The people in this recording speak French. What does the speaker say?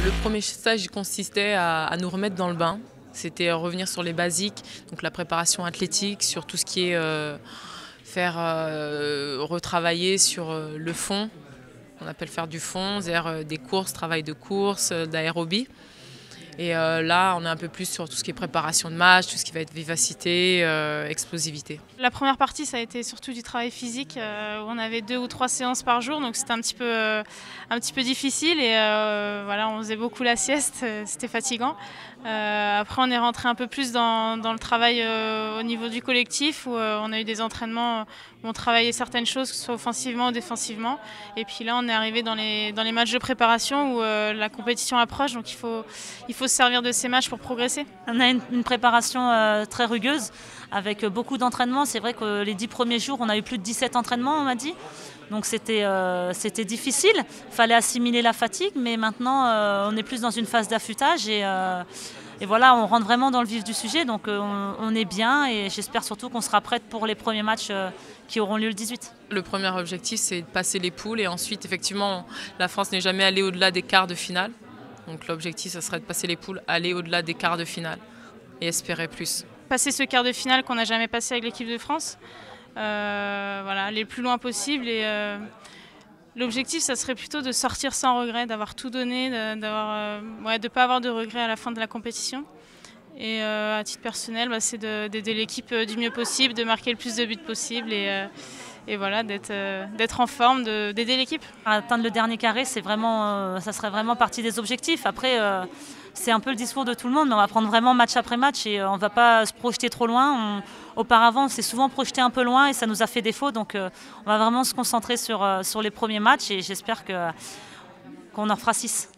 Le premier stage consistait à nous remettre dans le bain. C'était revenir sur les basiques, donc la préparation athlétique, sur tout ce qui est retravailler sur le fond. On appelle faire du fond, c'est-à-dire des courses, travail de course, d'aérobie. Et là, on est un peu plus sur tout ce qui est préparation de match, tout ce qui va être vivacité, explosivité. La première partie, ça a été surtout du travail physique, où on avait 2 ou 3 séances par jour, donc c'était un petit peu difficile et voilà, on faisait beaucoup la sieste, c'était fatigant. Après, on est rentré un peu plus dans le travail au niveau du collectif, où on a eu des entraînements où on travaillait certaines choses, que ce soit offensivement ou défensivement. Et puis là, on est arrivé dans les matchs de préparation où la compétition approche, donc il faut se servir de ces matchs pour progresser. On a une préparation très rugueuse avec beaucoup d'entraînements. C'est vrai que les 10 premiers jours, on a eu plus de 17 entraînements, on m'a dit. Donc c'était difficile, il fallait assimiler la fatigue, mais maintenant on est plus dans une phase d'affûtage et voilà, on rentre vraiment dans le vif du sujet, donc on est bien et j'espère surtout qu'on sera prête pour les premiers matchs qui auront lieu le 18. Le premier objectif, c'est de passer les poules et ensuite, effectivement, la France n'est jamais allée au-delà des quarts de finale. Donc l'objectif, ça serait de passer les poules, aller au-delà des quarts de finale et espérer plus. Passer ce quart de finale qu'on n'a jamais passé avec l'équipe de France, voilà, aller le plus loin possible et l'objectif, ça serait plutôt de sortir sans regret, d'avoir tout donné, de ne pas avoir de regrets à la fin de la compétition. Et à titre personnel, c'est d'aider l'équipe du mieux possible, de marquer le plus de buts possible et voilà, d'être en forme, d'aider l'équipe. Atteindre le dernier carré, ça serait vraiment partie des objectifs. Après, c'est un peu le discours de tout le monde, mais on va prendre vraiment match après match et on ne va pas se projeter trop loin. Auparavant, on s'est souvent projeté un peu loin et ça nous a fait défaut. Donc on va vraiment se concentrer sur les premiers matchs et j'espère qu'on en fera 6.